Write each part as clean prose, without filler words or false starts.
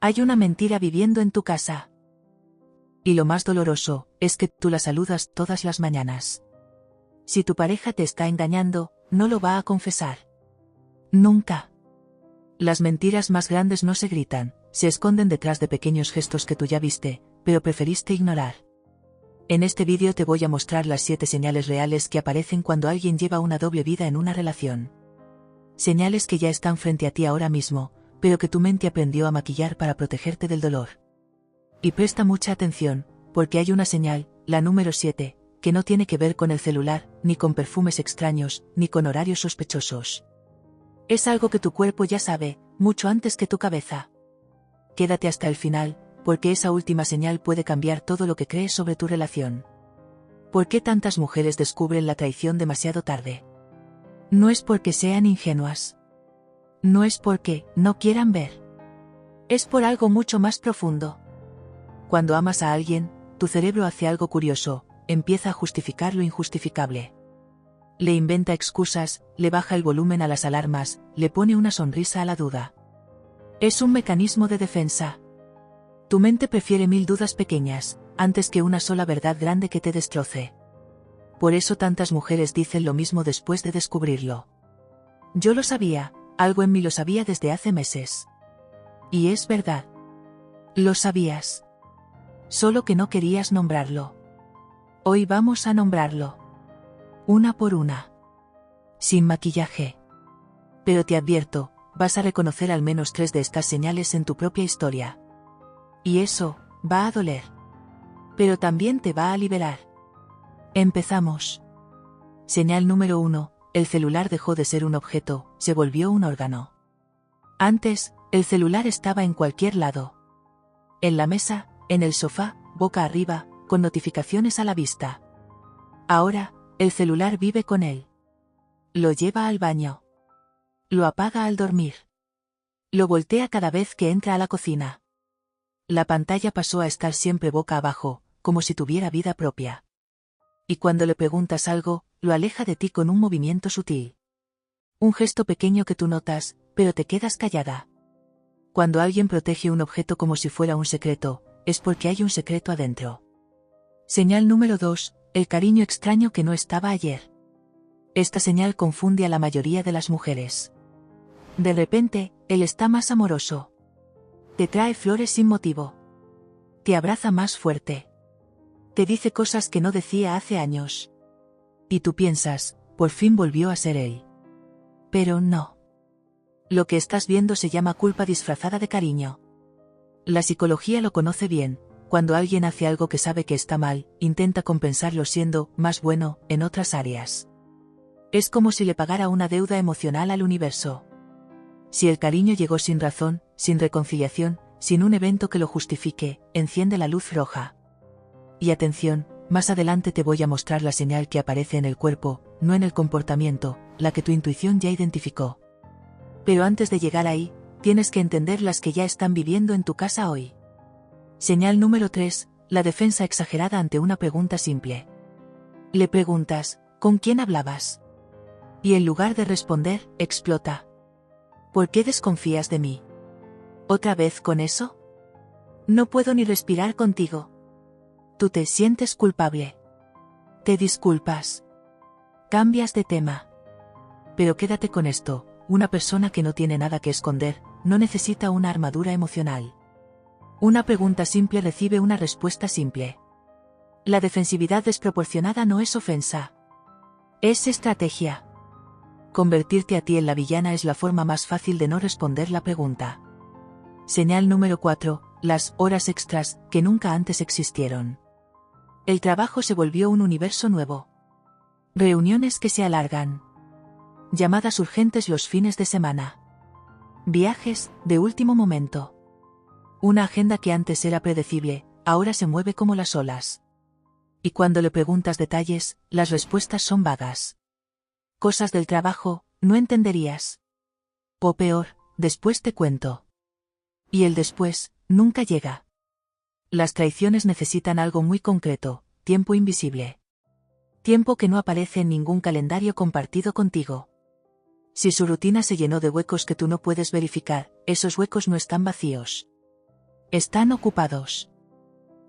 Hay una mentira viviendo en tu casa. Y lo más doloroso es que tú la saludas todas las mañanas. Si tu pareja te está engañando, no lo va a confesar. Nunca. Las mentiras más grandes no se gritan, se esconden detrás de pequeños gestos que tú ya viste, pero preferiste ignorar. En este vídeo te voy a mostrar las 7 señales reales que aparecen cuando alguien lleva una doble vida en una relación. Señales que ya están frente a ti ahora mismo, pero que tu mente aprendió a maquillar para protegerte del dolor. Y presta mucha atención, porque hay una señal, la número 7, que no tiene que ver con el celular, ni con perfumes extraños, ni con horarios sospechosos. Es algo que tu cuerpo ya sabe, mucho antes que tu cabeza. Quédate hasta el final, porque esa última señal puede cambiar todo lo que crees sobre tu relación. ¿Por qué tantas mujeres descubren la traición demasiado tarde? No es porque sean ingenuas. No es porque no quieran ver. Es por algo mucho más profundo. Cuando amas a alguien, tu cerebro hace algo curioso, empieza a justificar lo injustificable. Le inventa excusas, le baja el volumen a las alarmas, le pone una sonrisa a la duda. Es un mecanismo de defensa. Tu mente prefiere 1000 dudas pequeñas, antes que una sola verdad grande que te destroce. Por eso tantas mujeres dicen lo mismo después de descubrirlo. Yo lo sabía, algo en mí lo sabía desde hace meses. Y es verdad. Lo sabías. Solo que no querías nombrarlo. Hoy vamos a nombrarlo. Una por una. Sin maquillaje. Pero te advierto, vas a reconocer al menos 3 de estas señales en tu propia historia. Y eso, va a doler. Pero también te va a liberar. Empezamos. Señal número 1, el celular dejó de ser un objeto, se volvió un órgano. Antes, el celular estaba en cualquier lado. En la mesa, en el sofá, boca arriba, con notificaciones a la vista. Ahora, el celular vive con él. Lo lleva al baño. Lo apaga al dormir. Lo voltea cada vez que entra a la cocina. La pantalla pasó a estar siempre boca abajo, como si tuviera vida propia. Y cuando le preguntas algo, lo aleja de ti con un movimiento sutil. Un gesto pequeño que tú notas, pero te quedas callada. Cuando alguien protege un objeto como si fuera un secreto, es porque hay un secreto adentro. Señal número 2, el cariño extraño que no estaba ayer. Esta señal confunde a la mayoría de las mujeres. De repente, él está más amoroso. Te trae flores sin motivo. Te abraza más fuerte. Te dice cosas que no decía hace años. Y tú piensas, por fin volvió a ser él. Pero no. Lo que estás viendo se llama culpa disfrazada de cariño. La psicología lo conoce bien. Cuando alguien hace algo que sabe que está mal, intenta compensarlo siendo más bueno en otras áreas. Es como si le pagara una deuda emocional al universo. Si el cariño llegó sin razón, sin reconciliación, sin un evento que lo justifique, enciende la luz roja. Y atención, más adelante te voy a mostrar la señal que aparece en el cuerpo, no en el comportamiento, la que tu intuición ya identificó. Pero antes de llegar ahí, tienes que entender las que ya están viviendo en tu casa hoy. Señal número 3, la defensa exagerada ante una pregunta simple. Le preguntas, ¿con quién hablabas? Y en lugar de responder, explota. ¿Por qué desconfías de mí? ¿Otra vez con eso? No puedo ni respirar contigo. Tú te sientes culpable. Te disculpas. Cambias de tema. Pero quédate con esto, una persona que no tiene nada que esconder, no necesita una armadura emocional. Una pregunta simple recibe una respuesta simple. La defensividad desproporcionada no es ofensa. Es estrategia. Convertirte a ti en la villana es la forma más fácil de no responder la pregunta. Señal número 4, las horas extras que nunca antes existieron. El trabajo se volvió un universo nuevo. Reuniones que se alargan. Llamadas urgentes los fines de semana. Viajes de último momento. Una agenda que antes era predecible, ahora se mueve como las olas. Y cuando le preguntas detalles, las respuestas son vagas. Cosas del trabajo, no entenderías. O peor, después te cuento. Y el después, nunca llega. Las traiciones necesitan algo muy concreto, tiempo invisible. Tiempo que no aparece en ningún calendario compartido contigo. Si su rutina se llenó de huecos que tú no puedes verificar, esos huecos no están vacíos. Están ocupados.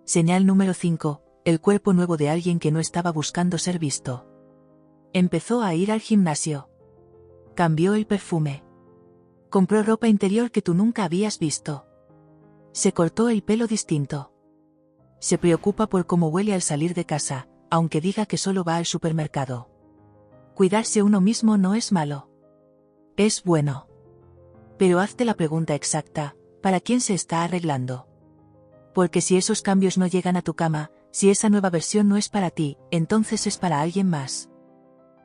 Señal número 5. El cuerpo nuevo de alguien que no estaba buscando ser visto. Empezó a ir al gimnasio. Cambió el perfume. Compró ropa interior que tú nunca habías visto. Se cortó el pelo distinto. Se preocupa por cómo huele al salir de casa, aunque diga que solo va al supermercado. Cuidarse uno mismo no es malo. Es bueno. Pero hazte la pregunta exacta, ¿para quién se está arreglando? Porque si esos cambios no llegan a tu cama, si esa nueva versión no es para ti, entonces es para alguien más.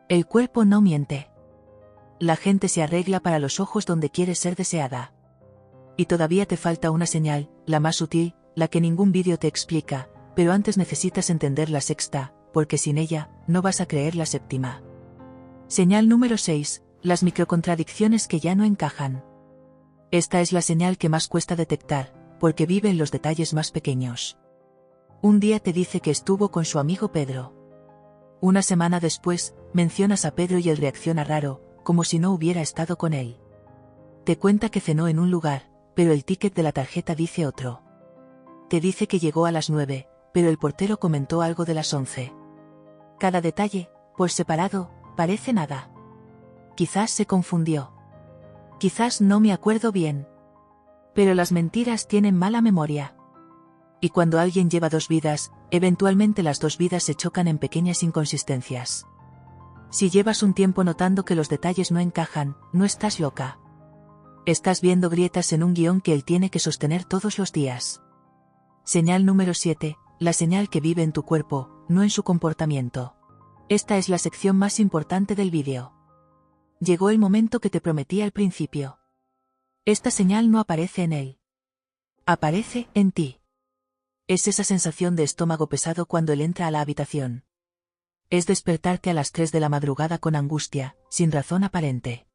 El cuerpo no miente. La gente se arregla para los ojos donde quiere ser deseada. Y todavía te falta una señal, la más sutil, la que ningún vídeo te explica, pero antes necesitas entender la sexta, porque sin ella, no vas a creer la séptima. Señal número 6. Las microcontradicciones que ya no encajan. Esta es la señal que más cuesta detectar, porque vive en los detalles más pequeños. Un día te dice que estuvo con su amigo Pedro. Una semana después, mencionas a Pedro y él reacciona raro, como si no hubiera estado con él. Te cuenta que cenó en un lugar, pero el ticket de la tarjeta dice otro. Te dice que llegó a las 9, pero el portero comentó algo de las 11. Cada detalle, por separado, parece nada. Quizás se confundió. Quizás no me acuerdo bien. Pero las mentiras tienen mala memoria. Y cuando alguien lleva dos vidas, eventualmente las dos vidas se chocan en pequeñas inconsistencias. Si llevas un tiempo notando que los detalles no encajan, no estás loca. Estás viendo grietas en un guión que él tiene que sostener todos los días. Señal número 7. La señal que vive en tu cuerpo, no en su comportamiento. Esta es la sección más importante del vídeo. Llegó el momento que te prometí al principio. Esta señal no aparece en él. Aparece en ti. Es esa sensación de estómago pesado cuando él entra a la habitación. Es despertarte a las 3 de la madrugada con angustia, sin razón aparente.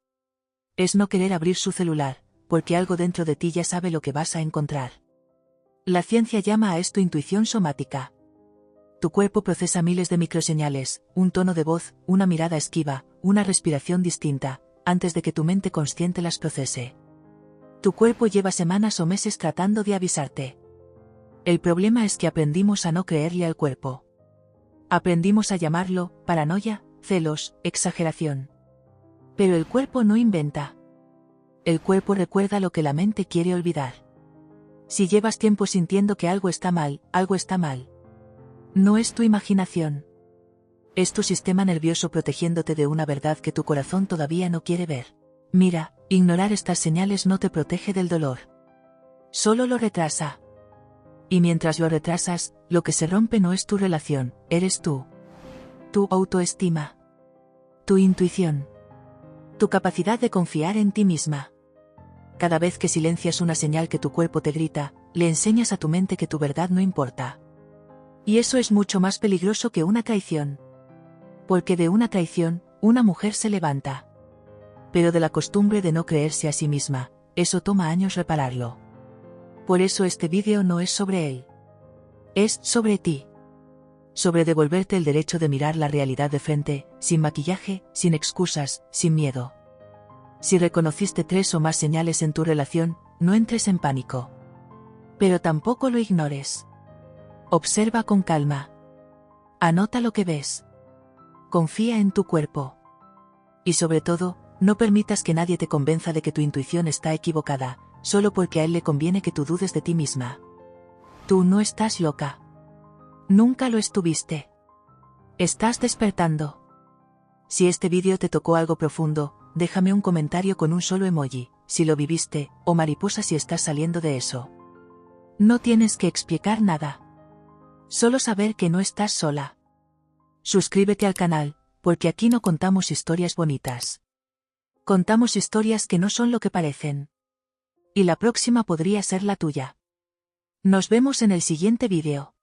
Es no querer abrir su celular, porque algo dentro de ti ya sabe lo que vas a encontrar. La ciencia llama a esto intuición somática. Tu cuerpo procesa miles de microseñales, un tono de voz, una mirada esquiva, una respiración distinta, antes de que tu mente consciente las procese. Tu cuerpo lleva semanas o meses tratando de avisarte. El problema es que aprendimos a no creerle al cuerpo. Aprendimos a llamarlo paranoia, celos, exageración. Pero el cuerpo no inventa. El cuerpo recuerda lo que la mente quiere olvidar. Si llevas tiempo sintiendo que algo está mal, algo está mal. No es tu imaginación. Es tu sistema nervioso protegiéndote de una verdad que tu corazón todavía no quiere ver. Mira, ignorar estas señales no te protege del dolor. Solo lo retrasa. Y mientras lo retrasas, lo que se rompe no es tu relación, eres tú. Tu autoestima. Tu intuición. Tu capacidad de confiar en ti misma. Cada vez que silencias una señal que tu cuerpo te grita, le enseñas a tu mente que tu verdad no importa. Y eso es mucho más peligroso que una traición. Porque de una traición, una mujer se levanta. Pero de la costumbre de no creerse a sí misma, eso toma años repararlo. Por eso este vídeo no es sobre él. Es sobre ti. Sobre devolverte el derecho de mirar la realidad de frente, sin maquillaje, sin excusas, sin miedo. Si reconociste 3 o más señales en tu relación, no entres en pánico. Pero tampoco lo ignores. Observa con calma. Anota lo que ves. Confía en tu cuerpo. Y sobre todo, no permitas que nadie te convenza de que tu intuición está equivocada, solo porque a él le conviene que tú dudes de ti misma. Tú no estás loca. Nunca lo estuviste. Estás despertando. Si este vídeo te tocó algo profundo, déjame un comentario con un solo emoji, si lo viviste, o mariposa si estás saliendo de eso. No tienes que explicar nada. Solo saber que no estás sola. Suscríbete al canal, porque aquí no contamos historias bonitas. Contamos historias que no son lo que parecen. Y la próxima podría ser la tuya. Nos vemos en el siguiente vídeo.